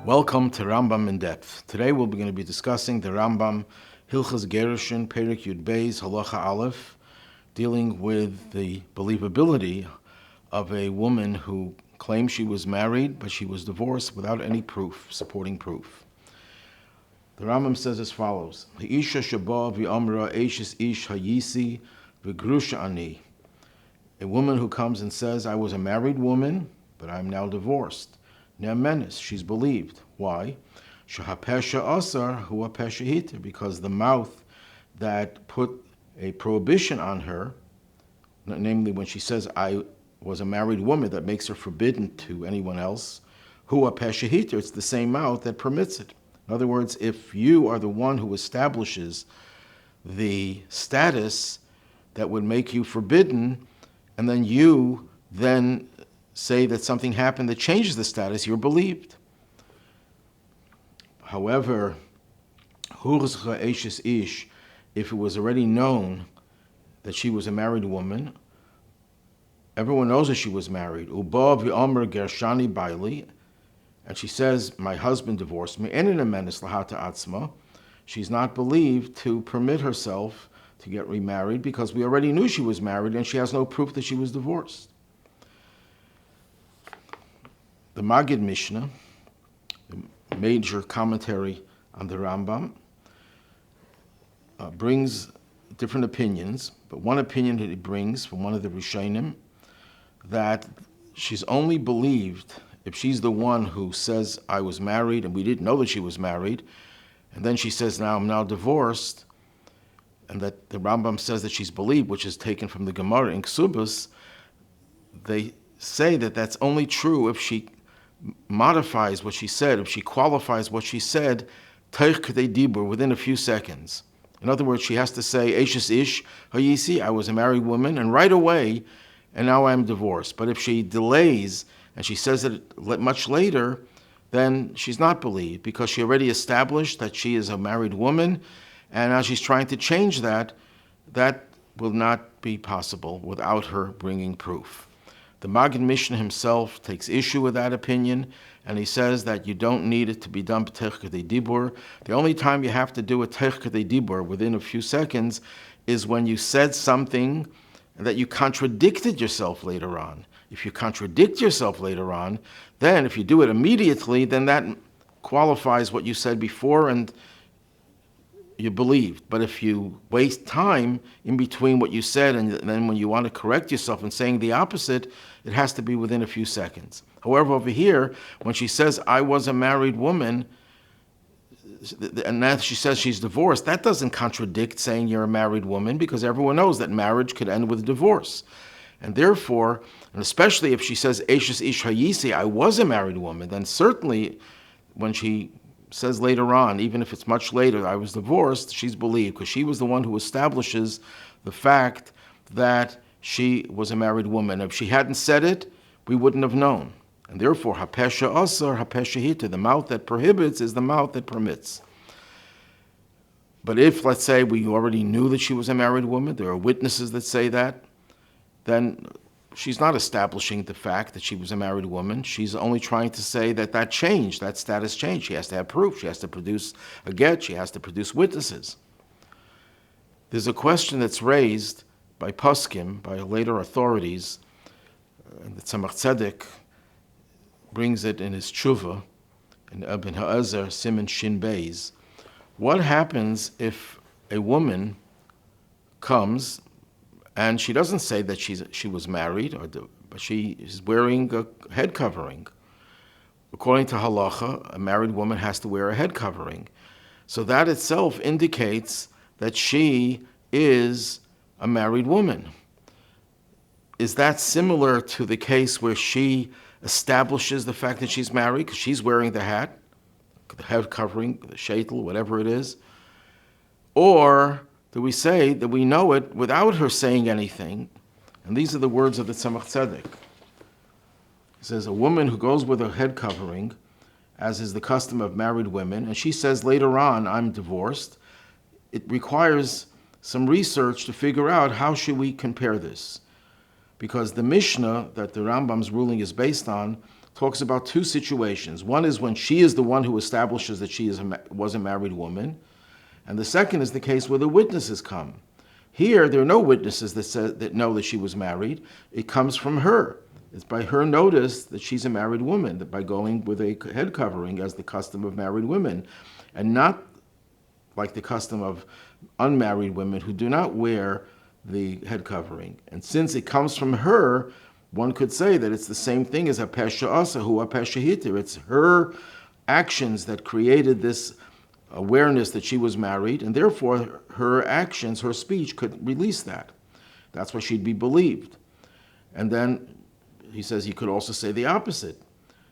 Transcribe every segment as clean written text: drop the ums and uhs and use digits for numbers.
Welcome to Rambam in Depth. Today we're going to be discussing the Rambam Hilchos Gerushin, Perek Yud Beis, Halacha Aleph, dealing with the believability of a woman who claims she was married, but she was divorced without any proof, supporting proof. The Rambam says as follows: Ha'isha shaba v'amra eishes ish hayisi v'grusha ani. A woman who comes and says, I was a married woman, but I'm now divorced. Ne'amenes, she's believed. Why? Shehapesha asar hu hapesha hiter, because the mouth that put a prohibition on her, namely when she says, I was a married woman, that makes her forbidden to anyone else, hu hapesha hiter, it's the same mouth that permits it. In other words, if you are the one who establishes the status that would make you forbidden, and then you say that something happened that changes the status, you're believed. However, if it was already known that she was a married woman, everyone knows that she was married, and she says, my husband divorced me, she's not believed to permit herself to get remarried because we already knew she was married and she has no proof that she was divorced. The Magid Mishnah, the major commentary on the Rambam, brings different opinions, but one opinion that he brings from one of the Rishonim, that she's only believed if she's the one who says, I was married and we didn't know that she was married, and then she says, I'm now divorced, and that the Rambam says that she's believed, which is taken from the Gemara in Ksubas. They say that that's only true if she modifies what she said, if she qualifies what she said, teich k'dei dibur, within a few seconds. In other words, she has to say, Eishes ish hayisi, I was a married woman, and right away, and now I'm divorced. But if she delays, and she says it much later, then she's not believed, because she already established that she is a married woman, and now she's trying to change that. That will not be possible without her bringing proof. The Magid Mishnah himself takes issue with that opinion, and he says that you don't need it to be done b'teich k'dei dibur. The only time you have to do a teich k'dei dibur within a few seconds is when you said something that you contradicted yourself later on. If you contradict yourself later on, then if you do it immediately, then that qualifies what you said before and you believed. But if you waste time in between what you said and then when you want to correct yourself and saying the opposite, it has to be within a few seconds. However, over here, when she says, I was a married woman, and now she says she's divorced, that doesn't contradict saying you're a married woman, because everyone knows that marriage could end with divorce. And therefore, and especially if she says, Eishes ish hayisi, I was a married woman, then certainly when she says later on, even if it's much later, I was divorced, she's believed, because she was the one who establishes the fact that she was a married woman. If she hadn't said it, we wouldn't have known. And therefore, hapesha asar, hapesha hita, the mouth that prohibits is the mouth that permits. But if, let's say, we already knew that she was a married woman, there are witnesses that say that, then she's not establishing the fact that she was a married woman. She's only trying to say that changed, that status changed. She has to have proof. She has to produce a get. She has to produce witnesses. There's a question that's raised by Poskim, by later authorities, and the Tzemach Tzedek brings it in his Tshuva, in Ibn Ha'ezer, Siman Shin Beis. What happens if a woman comes and she doesn't say that she was married, but she is wearing a head covering? According to halacha, a married woman has to wear a head covering. So that itself indicates that she is a married woman. Is that similar to the case where she establishes the fact that she's married because she's wearing the hat, the head covering, the sheitel, whatever it is? Or do we say that we know it without her saying anything? And these are the words of the Tzemach Tzedek. He says, a woman who goes with a head covering, as is the custom of married women, and she says later on, I'm divorced, it requires some research to figure out how should we compare this. because the Mishnah that the Rambam's ruling is based on talks about two situations. One is when she is the one who establishes that she was a married woman, and the second is the case where the witnesses come. Here, there are no witnesses that know that she was married. It comes from her. It's by her notice that she's a married woman, that by going with a head covering as the custom of married women, and not like the custom of unmarried women who do not wear the head covering. And since it comes from her, one could say that it's the same thing as a pesha asa hu a pesha hitir. It's her actions that created this awareness that she was married, and therefore her actions, her speech could release that. That's why she'd be believed. And then he says he could also say the opposite,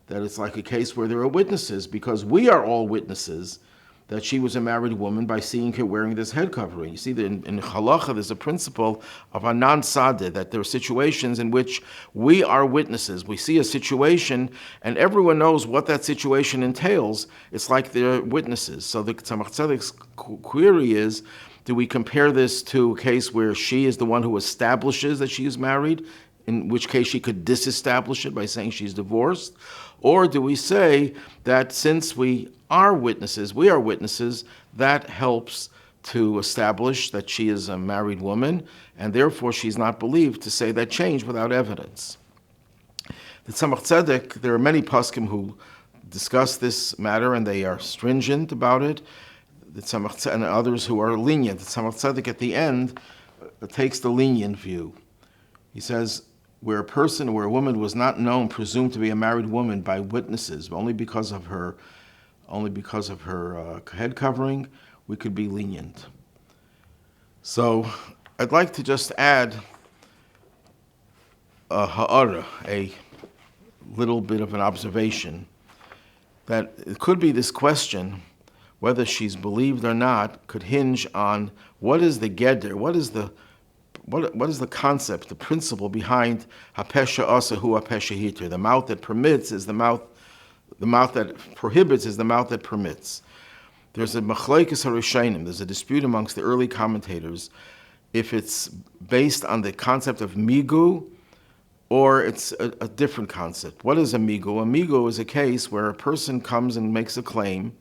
that it's like a case where there are witnesses, because we are all witnesses that she was a married woman by seeing her wearing this head covering. You see, in halacha, there's a principle of anan sadeh, that there are situations in which we are witnesses. We see a situation, and everyone knows what that situation entails. It's like they're witnesses. So the Tzemach Tzedek's query is, do we compare this to a case where she is the one who establishes that she is married, in which case she could disestablish it by saying she's divorced? Or do we say that since we are witnesses, that helps to establish that she is a married woman, and therefore she's not believed to say that change without evidence? The Tzemach Tzedek, there are many poskim who discuss this matter, and they are stringent about it. The Tzemach Tzedek, and others who are lenient. The Tzemach Tzedek at the end takes the lenient view. He says, where a woman was not known, presumed to be a married woman by witnesses, only because of her head covering, we could be lenient. So I'd like to just add a little bit of an observation, that it could be this question, whether she's believed or not, could hinge on what is the geder, what is the concept, the principle behind hapesha asa hu hapesha hitir? The mouth that permits is the mouth that prohibits is the mouth that permits. There's a machlokes harishayim, there's a dispute amongst the early commentators if it's based on the concept of migu or it's a different concept. What is a migu? A migu is a case where a person comes and makes a claim,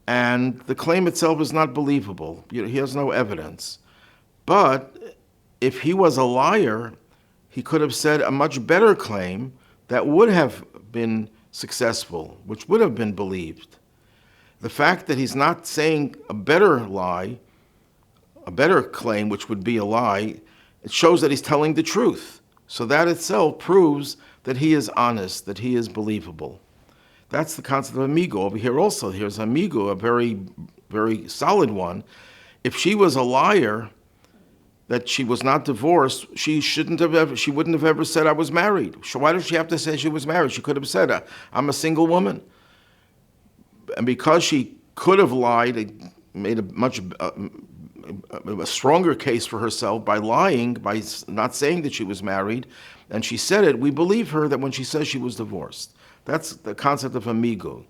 and the claim itself is not believable. He has no evidence. But if he was a liar, he could have said a much better claim that would have been successful, which would have been believed. The fact that he's not saying a better lie, a better claim, which would be a lie, it shows that he's telling the truth. So that itself proves that he is honest, that he is believable. That's the concept of amigo. Over here also, here's amigo, a very, very solid one. If she was a liar, that she was not divorced, she wouldn't have ever said I was married. So why does she have to say she was married? She could have said I'm a single woman. And because she could have lied, made a stronger case for herself by lying, by not saying that she was married, and she said it, we believe her that when she says she was divorced. That's the concept of amigo.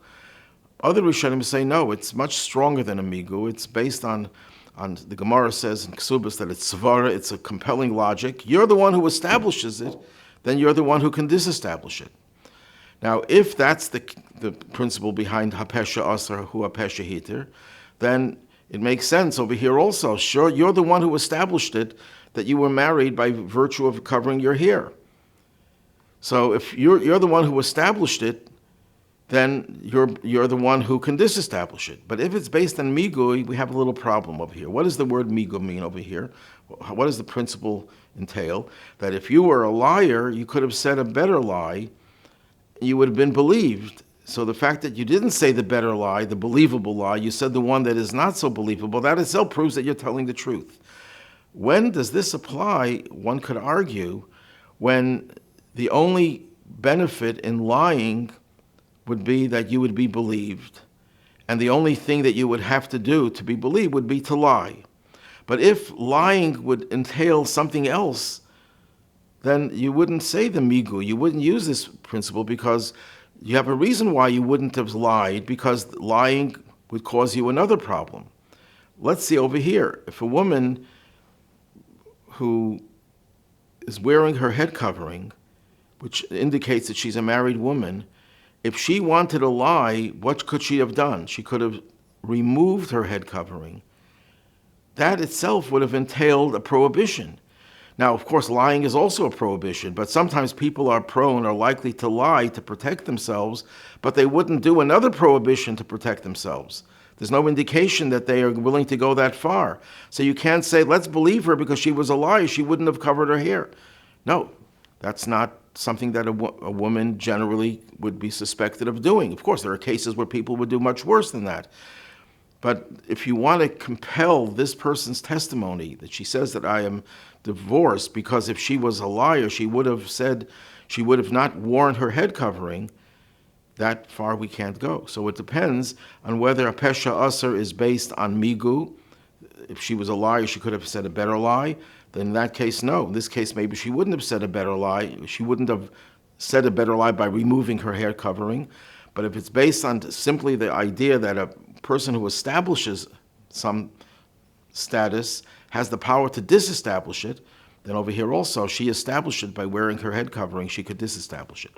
Other Rishonim say no, it's much stronger than amigo. It's based on the Gemara says in Ksubas that it's svara, it's a compelling logic. You're the one who establishes it, then you're the one who can disestablish it. Now, if that's the principle behind hapesha asar hu hapesha hitir, then it makes sense over here also. Sure, you're the one who established it, that you were married by virtue of covering your hair. So if you're the one who established it, then you're the one who can disestablish it. But if it's based on migu, we have a little problem over here. What does the word migu mean over here? What does the principle entail? That if you were a liar, you could have said a better lie, you would have been believed. So the fact that you didn't say the better lie, the believable lie, you said the one that is not so believable, that itself proves that you're telling the truth. When does this apply? One could argue when the only benefit in lying would be that you would be believed, and the only thing that you would have to do to be believed would be to lie. But if lying would entail something else, then you wouldn't say the migu, you wouldn't use this principle, because you have a reason why you wouldn't have lied, because lying would cause you another problem. Let's see over here, if a woman who is wearing her head covering, which indicates that she's a married woman, if she wanted to lie, what could she have done? She could have removed her head covering. That itself would have entailed a prohibition. Now, of course, lying is also a prohibition, but sometimes people are prone or likely to lie to protect themselves, but they wouldn't do another prohibition to protect themselves. There's no indication that they are willing to go that far. So you can't say, let's believe her because she was a liar. She wouldn't have covered her hair. No, that's not something that a woman generally would be suspected of doing. Of course, there are cases where people would do much worse than that. But if you want to compel this person's testimony that she says that I am divorced because if she was a liar, she would have not worn her head covering, that far we can't go. So it depends on whether a pesha aser is based on migu. If she was a liar, she could have said a better lie. Then in that case, no. In this case, maybe she wouldn't have said a better lie. She wouldn't have said a better lie by removing her hair covering. But if it's based on simply the idea that a person who establishes some status has the power to disestablish it, then over here also, she established it by wearing her head covering. She could disestablish it.